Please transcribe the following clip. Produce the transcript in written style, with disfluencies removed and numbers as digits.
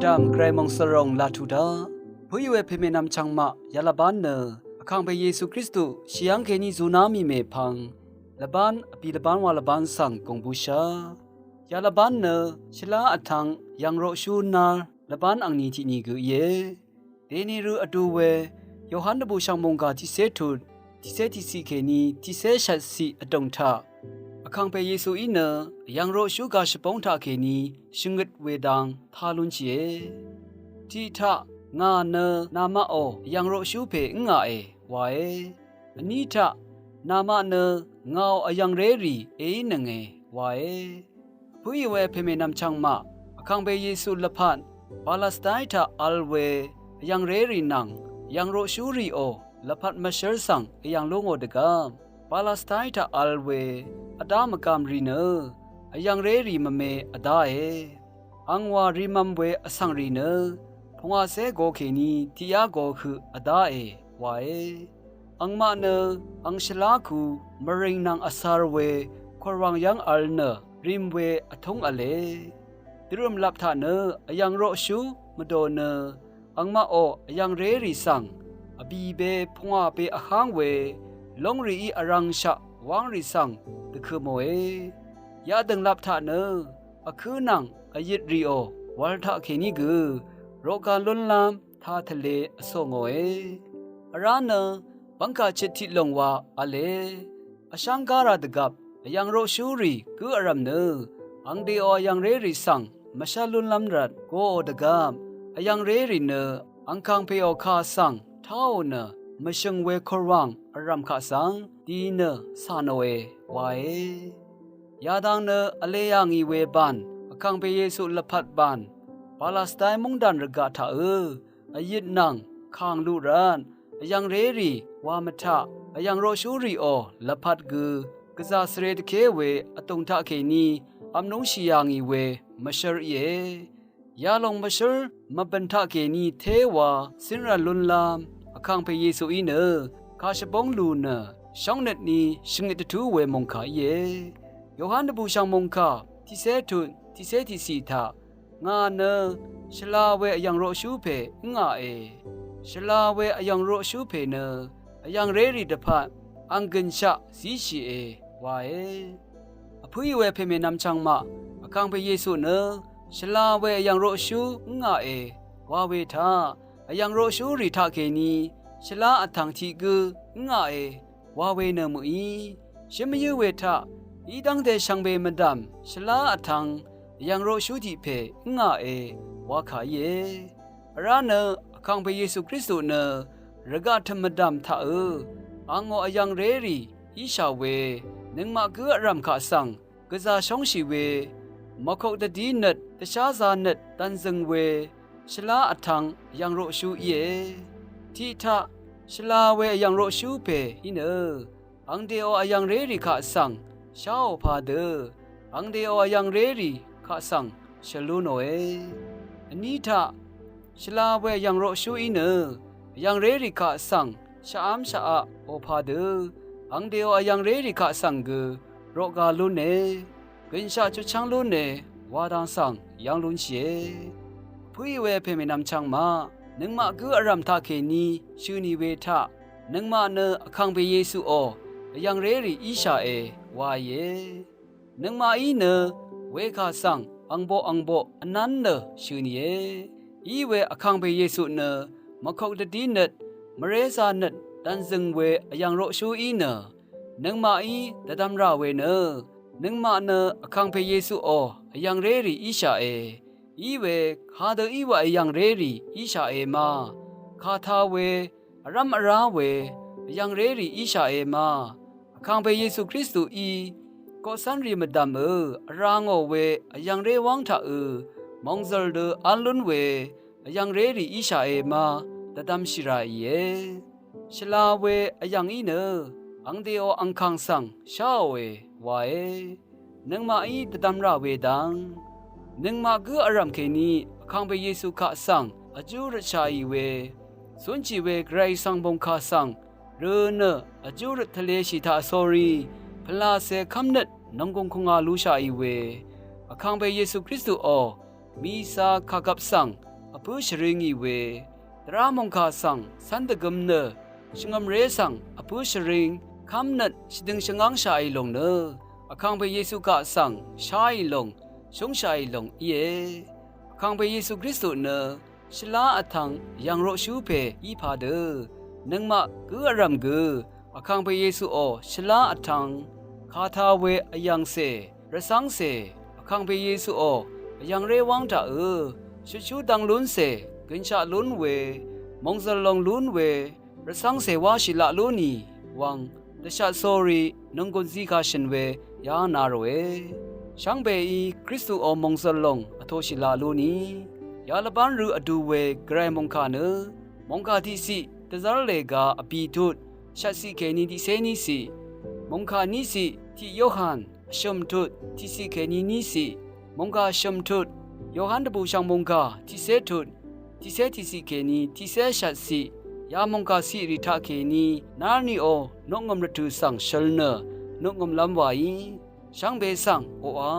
ดามไกรมองสรงลาทูดาผู้อยู่เอเพเมนำชังมายาลาบานเนอคังเปเยซูคริสต์เชียงเคนีซูนามีเมพังละบานอปีละบานวาละบานสังกงบูชายาลาบานเนอชลาอัทังยังโรชูนาละบานอังนีที่นี่กุเยเดนีรูอดูเวโยฮันดบูชังมงกาที่เซทุดที่เซที่ซีเคนีที่เซชัดซีอดงทาคังเปเยซูอีเนยังโรชูกาชปงทาเคนีชิงกตเวดังทาลุนเจทีทางาเนนามาโอยังโรชูเพงาเอวาเออนีทานามาเนงาอยังเรรีเอนังเอวาเอผู้ยเวเพเมนำชังมาคังเปเยซูละพันปาเลสไตน์ทาอัลเวยังเรรีนังยังโรชูรีโอละพัดมาเชอร์สังยังลงโอดกามปาเลสไตน์ทาอัลเวอดามกามรีเนยังเรรีมเมอดาเออังวาริมัมเวอสังรีเนพงอาเซโกเคนีทิยาโกคืออดาเอวาเออังมาเนอังชลาคูมริงนังอสารเวควรังยังอัลเนริมเวอทงอเลดิรุมลับทาเนยังโรชูมโดเนอังมาโอยังเรรีสังอบีเบพงอาเปอคังเวลงรีอรังชะวังริสังตะคือโมเอยาดังลับทะเนอคือนังอยิดรีโอวัลทะเคนีกือโรกาลุนลามทาทะเลอโซโงเออราเนบังกาจิตทิลงวาอเลอชังการาดกับยังโรชูรีคืออรัมเนอังเดอยังเรริสังมชาลุนลำรัดโกอดกามยังเรริเนอังคังเพอคาสังท้าวเนมชงเวคอรังอรัมคาสังดีเนซาโนเอวาเอยาดังเนอเลยังอีเวบันคังเปเยซูละพัดบันปาเลสไตน์มุงดันรกาทาอยิดนังคางลูรานยังเรรีวามทะยังโรชูรีโอละพัดกือกะซาสเรตเคเวอตงทะเคนีอัมนงชียังอีเวมชรเยยาลงมชรมบันทะเคนีเทวาสินรลุนลามคังเปเยซูอีเนคาชบงลูเนช่องเน็ตนี้ชิงเอตทูเวมงคาเยโยฮันดบูชังมงคาที่เซทุนที่เซที่สีทางาเนชลาเวยังโรชูเพงาเอชลาเวยังโรชูเพเนยังเรรีดพันอังกินชะสีชีเอวาเออพุยเวเพเมนำชังมาคังเปเยซูเนชลาเวยังโรชูงาเอวาเวทายังโรชูริทาเคนีชลาอัทังทีกืองาเอวาเวเนมุอีชิมยูเวทาอีดังเดชังเบมดัมชลาอัทังยังโรชูติเพงาเอวาขาเยราเนคังเปเยซูคริสต์เนรกาธรรมดัมทาอังโอยังเรรีอิชาเวนึงมากือรัมขาสังกะซาชงชีเวมะคกตะดีนัดตะชาซานัดตันซึงเวชลาอัทังยังโรชูเยทีทะชลาเวยังโรชูเพฮิเนอังเดโอยังเรรีขาสังชาวพาเดอังเดโอยังเรรีขาสังชลูโนเออนีทะชลาเวยังโรชูอิเนยังเรรีขาสังชะอามชะอะโอพาเดอังเดโอยังเรรีขาสังกโรกาลุเนกินชาจุชังลุเนวาดังสังยังลุนเชผู้ยเวเพเมนำชังมานึงมากืออรัมทาเคนีชูนีเวทะนึงมาเนคังเปเยซูโอยังเรรีอิชาเอวาเยนึงมาอีเนเวคาสังอังโบอนันเนชูนีเออีเวอคังเปเยซูเนมะคกตะดีเนมเรซาเนดันซึงเวยังโรชูอีเนนึงมาอีตะดัมราเวเนนึงมาเนอคังเปเยซูโอยังเรรีอิชาเออีเวคาเดอีวะยังเรรีอิชาเอมาคาทาเวอรัมอราเวยังเรรีอิชาเอมาคังเปเยซูคริสต์อีก็สันรีมดัมรางโอเวยังเรวังทามองซลเดอัลลุนเวยังเรรีอิชาเอมาตะดัมชิราเยชลาเวยังอีเนอังเดโออังคังสังชาเววาเอนึงมาอีตะดัมราเวดังนึงมากืออรัมเคนีคังเปเยซูขาสังอจูรชาอีเวสุนจิเวไกรสังบงขาสังเรเนอจูรทะเลชิตาซอรีพลาเซคัมเนตนงกงคงอาลูชาอีเวคังเปเยซูคริสต์โอมีซาคากับสัง อปุชริงีเวตรามงคาสังสันตกมเนชงมเรสังอปุชริงคำนัดชดึงชงังชายลงเนอคังเปเยซูกะสังชายลงชงชายลงเยคังเปเยซูคริสต์เนชลาอทังยังโรชูเพยีพาเดนังมะกืออรัมกืออคังเปเยซูโอชลาอทังคาทาเวอยังเซระสังเซอคังเปเยซูโอยังเรวังตาชูชูดังลุนเซกินชาลุนเวมงซลงลุนเวระสังเซวาชิลาลุนีวังตชาโซรีนงกุนซีคาชินเวยานาโรเอช่างเบอีคริสตูอมงซลงอโทชิลาลุนียาลบันรูอดูเวไกรมงคาเนมงคาที่สิตะซาเลกาอปีทุดชัดสิเคนีที่เซนีสิมงคานิสิที่โยฮันชมทุดที่สิเคนีนิสิมงคาชมทุดโยฮันตบูชังมงคาที่เซทุดที่เซที่สิเคนีที่เซชัดสิยามงคาสิริทาเคนีนานีโอนงงมรตุสังชลเนนงงมลำวายช่างเบสังโออา